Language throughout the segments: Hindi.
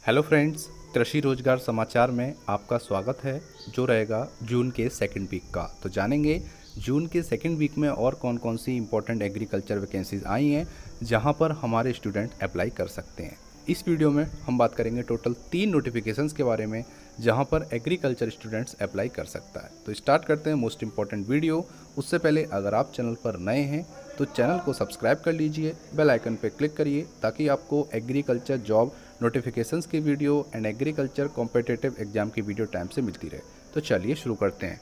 हेलो फ्रेंड्स, कृषि रोजगार समाचार में आपका स्वागत है जो रहेगा जून के सेकंड वीक का। तो जानेंगे जून के सेकंड वीक में और कौन कौन सी इंपॉर्टेंट एग्रीकल्चर वैकेंसीज आई हैं जहां पर हमारे स्टूडेंट अप्लाई कर सकते हैं। इस वीडियो में हम बात करेंगे टोटल 3 नोटिफिकेशंस के बारे में जहां पर एग्रीकल्चर स्टूडेंट्स अप्लाई कर सकता है। तो स्टार्ट करते हैं मोस्ट इंपॉर्टेंट वीडियो। उससे पहले अगर आप चैनल पर नए हैं तो चैनल को सब्सक्राइब कर लीजिए, बेल आइकन पर क्लिक करिए ताकि आपको एग्रीकल्चर जॉब नोटिफिकेशंस की video and agriculture competitive exam की वीडियो टाइम से मिलती रहे। तो चलिए शुरू करते हैं।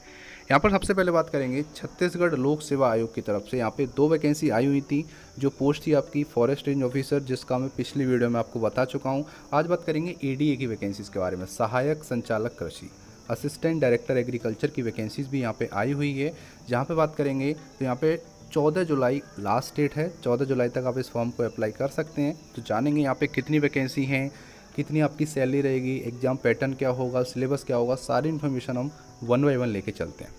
यहाँ पर सबसे पहले बात करेंगे छत्तीसगढ़ लोक सेवा आयोग की तरफ से। यहाँ पे 2 वैकेंसी आई हुई थी। जो पोस्ट थी आपकी फॉरेस्ट रेंज ऑफिसर, जिसका मैं पिछली वीडियो में आपको बता चुका हूँ। आज बात करेंगे एडीए की वैकेंसीज़ के बारे में। सहायक संचालक कृषि, असिस्टेंट डायरेक्टर एग्रीकल्चर की वैकेंसीज़ भी यहाँ पे आई हुई है। जहाँ पे बात करेंगे तो यहाँ पे 14 जुलाई लास्ट डेट है। 14 जुलाई तक आप इस फॉर्म को अप्लाई कर सकते हैं। तो जानेंगे यहाँ पे कितनी वैकेंसी हैं, कितनी आपकी सैलरी रहेगी, एग्ज़ाम पैटर्न क्या होगा, सिलेबस क्या होगा, सारी इन्फॉर्मेशन हम वन बाय वन लेके चलते हैं।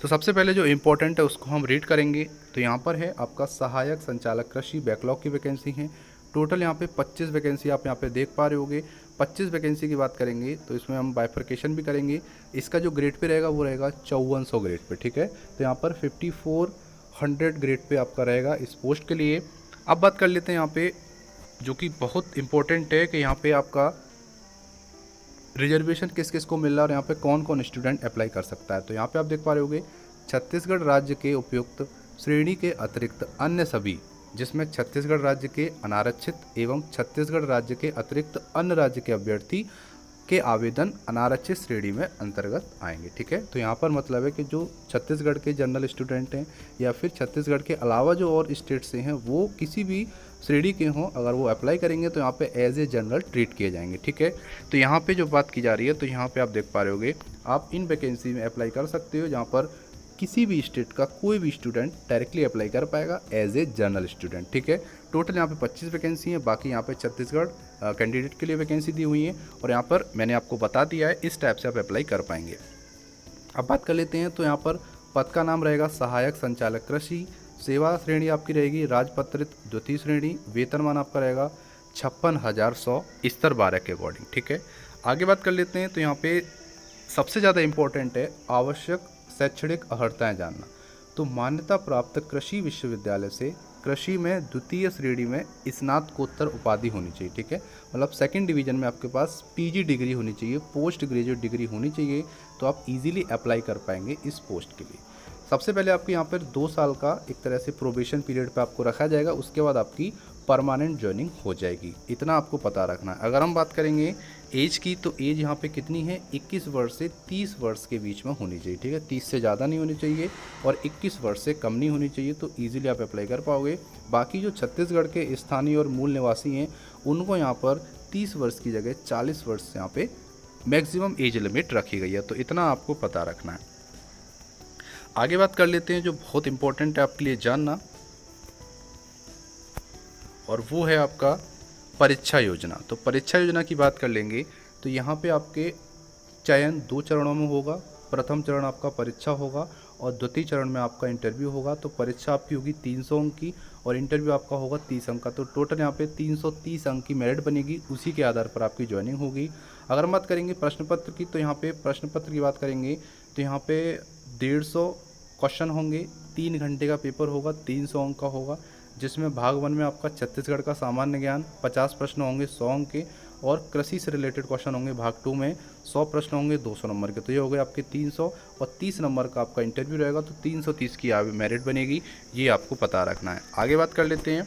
तो सबसे पहले जो इम्पोर्टेंट है उसको हम रीड करेंगे। तो यहाँ पर है आपका सहायक संचालक कृषि, बैकलॉग की वैकेंसी है। टोटल यहाँ पे 25 वैकेंसी आप यहाँ पे देख पा रहे होगे। 25 वैकेंसी की बात करेंगे तो इसमें हम बाइफर्केशन भी करेंगे। इसका जो ग्रेड पे रहेगा वो रहेगा 5400 ग्रेड पे, ठीक है। तो यहाँ पर 5400 ग्रेड पे आपका रहेगा इस पोस्ट के लिए। अब बात कर लेते हैं यहाँ पे जो कि बहुत इंपॉर्टेंट है कि यहाँ पे आपका रिजर्वेशन किस किस को मिल रहा है और यहाँ पे कौन कौन स्टूडेंट अप्लाई कर सकता है। तो यहाँ पे आप देख पा रहे होगे छत्तीसगढ़ राज्य के उपयुक्त श्रेणी के अतिरिक्त अन्य सभी, जिसमें छत्तीसगढ़ राज्य के अनारक्षित एवं छत्तीसगढ़ राज्य के अतिरिक्त अन्य राज्य के अभ्यर्थी के आवेदन अनारक्षित श्रेणी में अंतर्गत आएंगे, ठीक है। तो यहाँ पर मतलब है कि जो छत्तीसगढ़ के जनरल स्टूडेंट हैं या फिर छत्तीसगढ़ के अलावा जो और स्टेट से हैं वो किसी भी श्रेणी के हों, अगर वो अप्लाई करेंगे तो यहाँ पे एज ए जनरल ट्रीट किए जाएंगे, ठीक है। तो यहाँ पे जो बात की जा रही है तो यहाँ पे आप देख पा रहे होगे आप इन वैकेंसी में अप्लाई कर सकते हो जहाँ पर किसी भी स्टेट का कोई भी स्टूडेंट डायरेक्टली अप्लाई कर पाएगा एज ए जनरल स्टूडेंट, ठीक है। टोटल यहाँ पे 25 वैकेंसी है। बाकी यहाँ पे छत्तीसगढ़ कैंडिडेट के लिए वैकेंसी दी हुई है और यहाँ पर मैंने आपको बता दिया है इस टाइप से आप अप्लाई कर पाएंगे। अब बात कर लेते हैं तो यहाँ पर पद का नाम रहेगा सहायक संचालक कृषि। सेवा श्रेणी आपकी रहेगी राजपत्रित द्वितीय श्रेणी। वेतनमान आपका रहेगा 56,100 स्तर 12 के अकॉर्डिंग, ठीक है। आगे बात कर लेते हैं तो यहाँ पे सबसे ज़्यादा इम्पोर्टेंट है आवश्यक शैक्षणिक अर्हताएँ जानना। तो मान्यता प्राप्त कृषि विश्वविद्यालय से कृषि में द्वितीय श्रेणी में स्नातकोत्तर उपाधि होनी चाहिए, ठीक है। मतलब सेकंड डिवीजन में आपके पास पीजी डिग्री होनी चाहिए, पोस्ट ग्रेजुएट डिग्री होनी चाहिए, तो आप इजीली अप्लाई कर पाएंगे इस पोस्ट के लिए। सबसे पहले आपके यहाँ पर 2 साल का एक तरह से प्रोबेशन पीरियड पे आपको रखा जाएगा, उसके बाद आपकी परमानेंट ज्वाइनिंग हो जाएगी। इतना आपको पता रखना है। अगर हम बात करेंगे एज की तो एज यहाँ पे कितनी है, 21 वर्ष से 30 वर्ष के बीच में होनी चाहिए, ठीक है। 30 से ज़्यादा नहीं होनी चाहिए और 21 वर्ष से कम नहीं होनी चाहिए, तो ईजिली आप अप्लाई कर पाओगे। बाकी जो छत्तीसगढ़ के स्थानीय और मूल निवासी हैं उनको यहाँ पर 30 वर्ष की जगह 40 वर्ष से यहाँ पे मैक्सिमम एज लिमिट रखी गई है, तो इतना आपको पता रखना है। आगे बात कर लेते हैं जो बहुत इंपॉर्टेंट है आपके लिए जानना, और वो है आपका परीक्षा योजना। तो परीक्षा योजना की बात कर लेंगे तो यहाँ पे आपके चयन 2 चरणों में होगा। प्रथम चरण आपका परीक्षा होगा और द्वितीय चरण में आपका इंटरव्यू होगा। तो परीक्षा आपकी होगी 300 अंक की और इंटरव्यू आपका होगा 30 अंक का। तो टोटल यहाँ पे 330 अंक की मेरिट बनेगी, उसी के आधार पर आपकी ज्वाइनिंग होगी। अगर हम बात करेंगे प्रश्न पत्र की तो यहाँ पे प्रश्न पत्र की बात करेंगे तो यहाँ पे 150 क्वेश्चन होंगे, 3 घंटे का पेपर होगा, 300 अंक का होगा, जिसमें भाग 1 में आपका छत्तीसगढ़ का सामान्य ज्ञान 50 प्रश्न होंगे 100 अंक के, और कृषि से रिलेटेड क्वेश्चन होंगे भाग 2 में 100 प्रश्न होंगे 200 नंबर के। तो ये हो गए आपके 300 और 30 नंबर का आपका इंटरव्यू रहेगा, तो 330 की मेरिट बनेगी, ये आपको पता रखना है। आगे बात कर लेते हैं,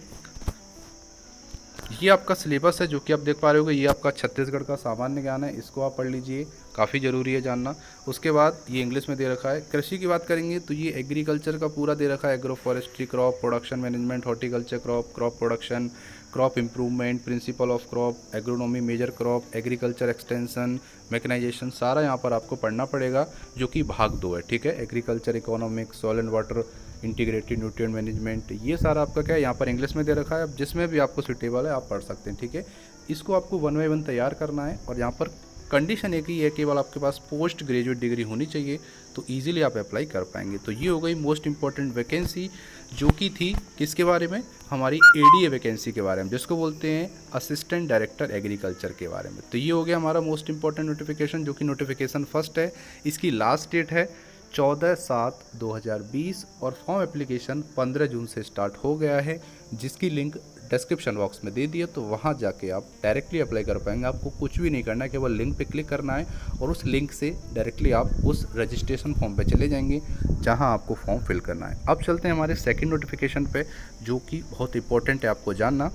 ये आपका सिलेबस है जो कि आप देख पा रहे होगे। ये आपका छत्तीसगढ़ का सामान्य ज्ञान है, इसको आप पढ़ लीजिए, काफ़ी ज़रूरी है जानना। उसके बाद ये इंग्लिश में दे रखा है। कृषि की बात करेंगे तो ये एग्रीकल्चर का पूरा दे रखा है, agro forestry, crop production management, horticulture, crop production, crop improvement, principle of crop, agronomy, major crop, agriculture extension, mechanization, सारा यहाँ पर आपको पढ़ना पड़ेगा, जो कि भाग 2 है, ठीक है। Agriculture economics, soil and water, integrated nutrient management, ये सारा आपका क्या है यहाँ पर इंग्लिश में दे रखा है। अब जिसमें भी आपको सूटेबल है आप पढ़ सकते हैं, ठीक है। इसको आपको वन बाय वन तैयार करना है और यहाँ पर कंडीशन एक ही है, केवल आपके पास पोस्ट ग्रेजुएट डिग्री होनी चाहिए, तो ईजिली आप अप्लाई कर पाएंगे। तो ये हो गई मोस्ट इंपॉर्टेंट वैकेंसी, जो कि थी किसके बारे में, हमारी एडीए वैकेंसी के बारे में, जिसको बोलते हैं असिस्टेंट डायरेक्टर एग्रीकल्चर के बारे में। तो ये हो गया हमारा मोस्ट इंपॉर्टेंट नोटिफिकेशन, जो कि नोटिफिकेशन फर्स्ट है। इसकी लास्ट डेट है 14/7/2020 और फॉर्म एप्लीकेशन 15 जून से स्टार्ट हो गया है, जिसकी लिंक डिस्क्रिप्शन बॉक्स में दे दिए, तो वहाँ जाके आप डायरेक्टली अप्लाई कर पाएंगे। आपको कुछ भी नहीं करना है, केवल लिंक पे क्लिक करना है और उस लिंक से डायरेक्टली आप उस रजिस्ट्रेशन फॉर्म पे चले जाएंगे जहाँ आपको फॉर्म फिल करना है। अब चलते हैं हमारे सेकंड नोटिफिकेशन पे, जो कि बहुत इंपॉर्टेंट है आपको जानना।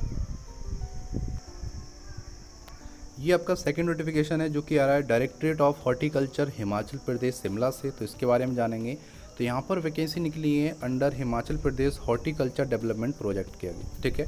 ये आपका सेकंड नोटिफिकेशन है, जो कि आ रहा है directorate of horticulture Himachal Pradesh Shimla से, तो इसके बारे में जानेंगे। तो यहाँ पर वैकेंसी निकली है under Himachal Pradesh horticulture development project के अभी, ठीक है।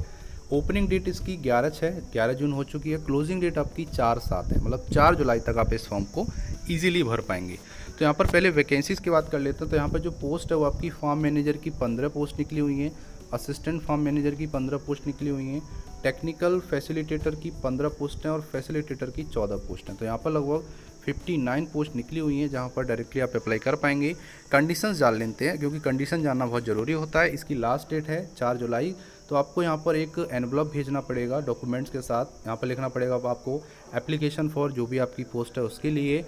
ओपनिंग डेट इसकी 11 जून हो चुकी है। क्लोजिंग डेट आपकी 4/7 है, मतलब 4 जुलाई तक आप इस फॉर्म को ईजिली भर पाएंगे। तो यहाँ पर पहले वैकेंसीज़ की बात कर लेते हैं। तो यहाँ पर जो पोस्ट है वो आपकी फार्म मैनेजर की 15 पोस्ट निकली हुई हैं, असिस्टेंट फार्म मैनेजर की 15 पोस्ट निकली हुई हैं, टेक्निकल फैसिलिटेटर की 15 पोस्ट हैं और फैसिलिटेटर की 14 पोस्ट हैं। तो यहाँ पर लगभग 59 पोस्ट निकली हुई हैं, जहाँ पर डायरेक्टली आप अप्लाई कर पाएंगे। कंडीशंस जान लेते हैं, क्योंकि कंडीशन जानना बहुत ज़रूरी होता है। इसकी लास्ट डेट है 4 जुलाई। तो आपको यहाँ पर एक एनवलप भेजना पड़ेगा डॉक्यूमेंट्स के साथ। यहाँ पर लिखना पड़ेगा आपको एप्लीकेशन फॉर जो भी आपकी पोस्ट है उसके लिए,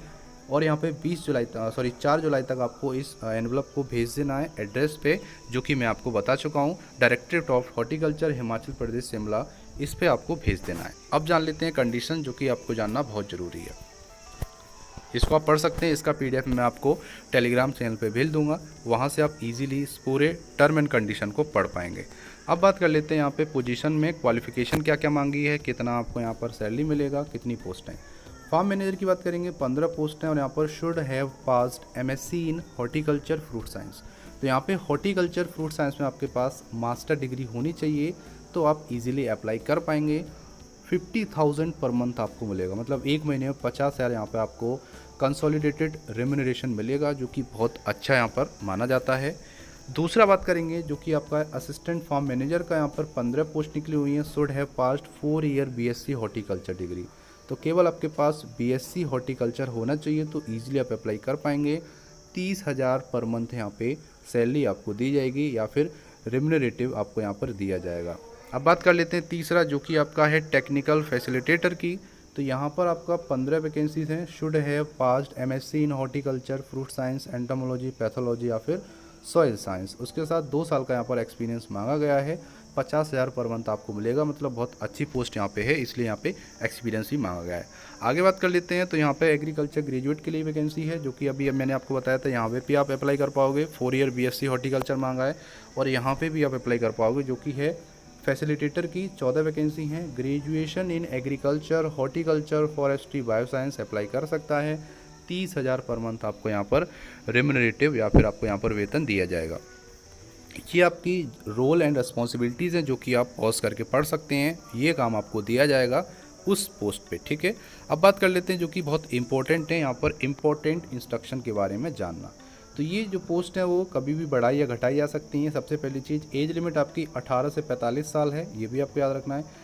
और यहाँ पे 4 जुलाई तक आपको इस एनवलप को भेज देना है एड्रेस पे, जो कि मैं आपको बता चुका हूँ, directorate of horticulture Himachal Pradesh Shimla, इस पे आपको भेज देना है। अब जान लेते हैं कंडीशन, जो कि आपको जानना बहुत ज़रूरी है। इसको आप पढ़ सकते हैं, इसका PDF मैं आपको टेलीग्राम चैनल पे भेज दूंगा, वहाँ से आप इजीली इस पूरे टर्म एंड कंडीशन को पढ़ पाएंगे। अब बात कर लेते हैं यहाँ पे पोजीशन में क्वालिफिकेशन क्या क्या मांगी है, कितना आपको यहाँ पर सैलरी मिलेगा, कितनी पोस्ट हैं। फार्म मैनेजर की बात करेंगे, 15 पोस्ट हैं और यहाँ पर should have passed MSc in horticulture fruit science. तो यहाँ पे हॉर्टिकल्चर फ्रूट साइंस में आपके पास मास्टर डिग्री होनी चाहिए, तो आप इजीली अप्लाई कर पाएंगे। 50,000 पर मंथ आपको मिलेगा, मतलब एक महीने में 50,000 यहाँ पे आपको कंसोलिडेटेड रेम्यूनरेशन मिलेगा, जो कि बहुत अच्छा यहाँ पर माना जाता है। दूसरा बात करेंगे, जो कि आपका असिस्टेंट फार्म मैनेजर का, यहाँ पर 15 पोस्ट निकली हुई हैं। Should have passed 4 year BSc horticulture degree. तो केवल आपके पास BSc हॉर्टिकल्चर होना चाहिए, तो ईजिली आप अप्लाई कर पाएंगे। 30,000 पर मंथ यहाँ पे सैलरी आपको दी जाएगी, या फिर रेम्यूनरेटिव आपको यहाँ पर दिया जाएगा। अब बात कर लेते हैं तीसरा, जो कि आपका है टेक्निकल फैसिलिटेटर की। तो यहाँ पर आपका 15 वैकेंसीज हैं। Should have passed MSc in horticulture, fruit science, entomology, pathology या फिर सॉइल साइंस। उसके साथ 2 साल का यहाँ पर एक्सपीरियंस मांगा गया है। 50,000 पर मंथ आपको मिलेगा, मतलब बहुत अच्छी पोस्ट यहाँ पे है, इसलिए यहाँ पे एक्सपीरियंस ही मांगा गया है। आगे बात कर लेते हैं, तो यहाँ पे एग्रीकल्चर ग्रेजुएट के लिए वैकेंसी है, जो कि अभी मैंने आपको बताया था, यहाँ पे भी आप अप्लाई कर पाओगे। 4 ईयर BSc हॉर्टिकल्चर मांगा है, और यहाँ पे भी आप अप्लाई कर पाओगे, जो कि है फैसिलिटेटर की 14 वैकेंसी हैं। Graduation in agriculture, horticulture, forestry, bioscience apply कर सकता है। 30,000 पर मंथ आपको यहाँ पर रेम्यूनरेटिव या फिर आपको यहाँ पर वेतन दिया जाएगा। ये आपकी रोल एंड रिस्पॉन्सिबिलिटीज़ हैं, जो कि आप पॉज करके पढ़ सकते हैं। ये काम आपको दिया जाएगा उस पोस्ट पे, ठीक है। अब बात कर लेते हैं, जो कि बहुत इंपॉर्टेंट है, यहाँ पर इंपॉर्टेंट इंस्ट्रक्शन के बारे में जानना। तो ये जो पोस्ट है वो कभी भी बढ़ाई या घटाई जा सकती हैं। सबसे पहली चीज़, एज लिमिट आपकी 18 से 45 साल है, ये भी आपको याद रखना है।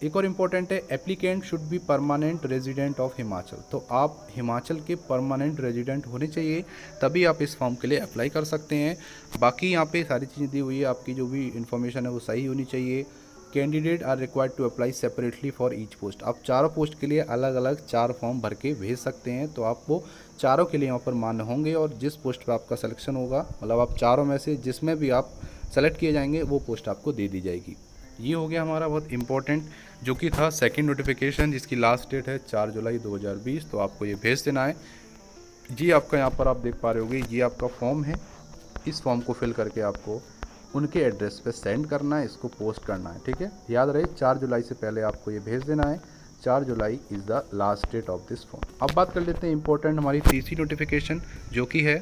एक और इम्पॉर्टेंट है, applicant should be permanent resident of Himachal. तो आप हिमाचल के परमानेंट रेजिडेंट होने चाहिए, तभी आप इस फॉर्म के लिए अप्लाई कर सकते हैं। बाकी यहाँ पे सारी चीज़ें दी हुई है, आपकी जो भी इन्फॉर्मेशन है वो सही होनी चाहिए। Candidate are required to apply separately for each post. आप चारों पोस्ट के लिए अलग अलग 4 फॉर्म भर के भेज सकते हैं, तो आप वो चारों के लिए यहाँ पर मान्य होंगे, और जिस पोस्ट पर आपका सिलेक्शन होगा, मतलब आप चारों में से जिसमें भी आप सेलेक्ट किए जाएंगे, वो पोस्ट आपको दे दी जाएगी। ये हो गया हमारा बहुत इंपॉर्टेंट, जो कि था सेकंड नोटिफिकेशन, जिसकी लास्ट डेट है 4 जुलाई 2020। तो आपको ये भेज देना है। जी आपका यहाँ पर आप देख पा रहे होगे, ये आपका फॉर्म है। इस फॉर्म को फिल करके आपको उनके एड्रेस पे सेंड करना है, इसको पोस्ट करना है, ठीक है। याद रहे 4 जुलाई से पहले आपको ये भेज देना है। 4 July is the last date of this form. अब बात कर लेते हैं इंपॉर्टेंट हमारी तीसरी नोटिफिकेशन, जो कि है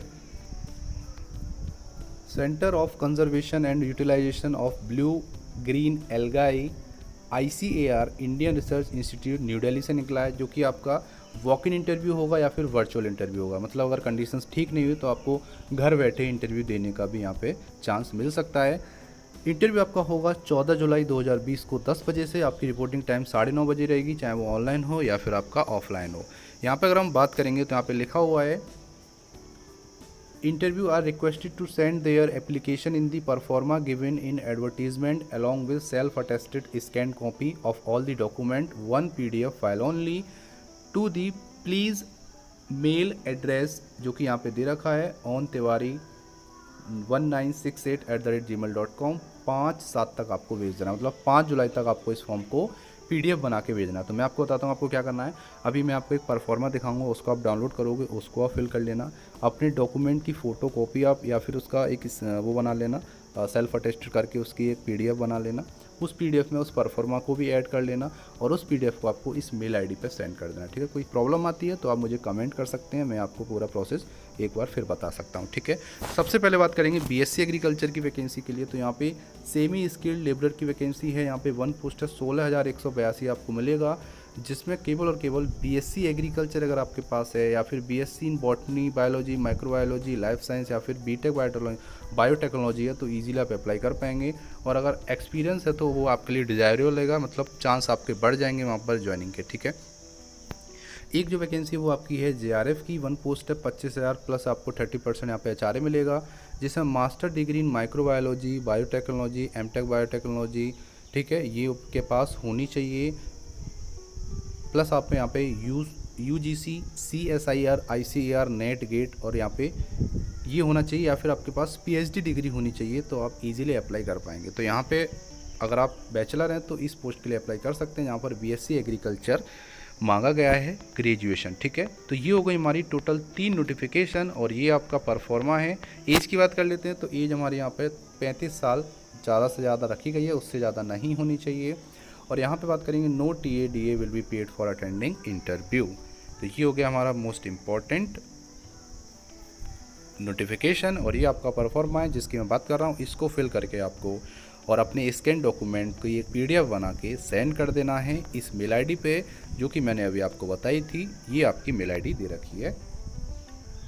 centre of conservation and utilization of blue green algae ICAR Indian research institute new Delhi से निकला है, जो कि आपका वॉक इन इंटरव्यू होगा या फिर वर्चुअल इंटरव्यू होगा। मतलब अगर कंडीशंस ठीक नहीं हुई तो आपको घर बैठे इंटरव्यू देने का भी यहाँ पे चांस मिल सकता है। इंटरव्यू आपका होगा 14 जुलाई 2020 को 10 बजे से। आपकी रिपोर्टिंग टाइम 9:30 बजे रहेगी, चाहे वो ऑनलाइन हो या फिर आपका ऑफलाइन हो। यहाँ पे अगर हम बात करेंगे तो यहाँ पे लिखा हुआ है interview are requested to send their application in the performa given in advertisement along with self-attested scanned copy of all the document, one PDF file only to the please mail address जो कि यहाँ पे दे रखा है ऑन तिवारी 1968@gmail.com। 5/7 तक आपको भेज देना, मतलब 5 जुलाई तक आपको इस फॉर्म को PDF बना के भेजना है। तो मैं आपको बताता हूँ आपको क्या करना है। अभी मैं आपको एक परफॉर्मा दिखाऊंगा, उसको आप डाउनलोड करोगे, उसको आप फिल कर लेना। अपने डॉक्यूमेंट की फ़ोटो कॉपी आप या फिर उसका एक वो बना लेना, सेल्फ अटेस्टेड करके उसकी एक PDF बना लेना। उस PDF में उस परफॉर्मा को भी ऐड कर लेना और उस PDF को आपको इस मेल ID पे सेंड कर देना, ठीक है। कोई प्रॉब्लम आती है तो आप मुझे कमेंट कर सकते हैं, मैं आपको पूरा प्रोसेस एक बार फिर बता सकता हूँ, ठीक है। सबसे पहले बात करेंगे BSc एग्रीकल्चर की वैकेंसी के लिए। तो यहाँ पे सेमी स्किल्ड लेबर की वैकेंसी है। यहाँ पे 1 पोस्ट है, 16,182 आपको मिलेगा, जिसमें केवल और केवल BSc एग्रीकल्चर अगर आपके पास है या फिर BSc in botany, biology, microbiology, life science या फिर BTech बायोटेक्नोलॉजी है तो ईजिली आप अप्लाई कर पाएंगे। और अगर एक्सपीरियंस है तो वो आपके लिए डिजायरेबल रहेगा, मतलब चांस आपके बढ़ जाएंगे वहाँ पर ज्वाइनिंग के, ठीक है। एक जो वैकेंसी है वो आपकी है JRF की। 1 पोस्ट है, 25,000 प्लस आपको 30% यहाँ पे HRA मिलेगा, जिसमें master degree in microbiology, biotechnology, MTech biotechnology, ठीक है, ये आपके पास होनी चाहिए। प्लस आप यहाँ पे UGC, CSIR, ICAR, NET, GATE और यहाँ पे ये होना चाहिए, या फिर आपके पास PhD डिग्री होनी चाहिए, तो आप इजीली अप्लाई कर पाएंगे। तो यहाँ पे अगर आप बैचलर हैं तो इस पोस्ट के लिए अप्लाई कर सकते हैं। यहाँ पर BSc एग्रीकल्चर मांगा गया है ग्रेजुएशन, ठीक है। तो ये हो गई हमारी टोटल 3 नोटिफिकेशन और ये आपका परफॉर्मा है। एज की बात कर लेते हैं तो एज हमारे यहाँ पे 35 साल ज़्यादा से ज़्यादा रखी गई है, उससे ज़्यादा नहीं होनी चाहिए। और यहाँ पे बात करेंगे no TA will be paid for attending interview. तो ये हो गया हमारा मोस्ट इम्पॉर्टेंट नोटिफिकेशन और ये आपका परफॉर्मा है जिसकी मैं बात कर रहा हूँ। इसको फिल करके आपको और अपने स्कैन डॉक्यूमेंट को एक PDF बना के सेंड कर देना है इस मेल ID पे, जो कि मैंने अभी आपको बताई थी। ये आपकी मेल ID दे रखी है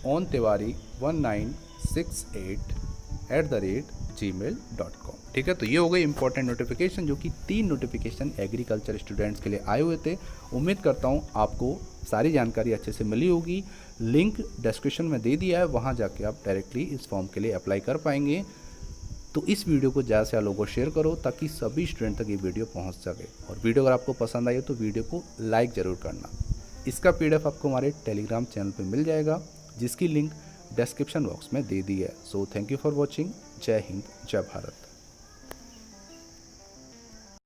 ontiwari1968@gmail.com, ठीक है। तो ये हो गई इंपॉर्टेंट नोटिफिकेशन, जो कि 3 नोटिफिकेशन एग्रीकल्चर स्टूडेंट्स के लिए आए हुए थे। उम्मीद करता हूँ आपको सारी जानकारी अच्छे से मिली होगी। लिंक डिस्क्रिप्शन में दे दिया है, वहाँ जाके आप डायरेक्टली इस फॉर्म के लिए अप्लाई कर पाएंगे। तो इस वीडियो को ज़्यादा से ज़्यादा लोगों को शेयर करो ताकि सभी स्टूडेंट तक ये वीडियो पहुँच सके। और वीडियो अगर आपको पसंद आई हो तो वीडियो को लाइक ज़रूर करना। इसका PDF आपको हमारे टेलीग्राम चैनल पर मिल जाएगा, जिसकी लिंक डिस्क्रिप्शन बॉक्स में दे दी है। So thank you for watching. जय हिंद, जय भारत।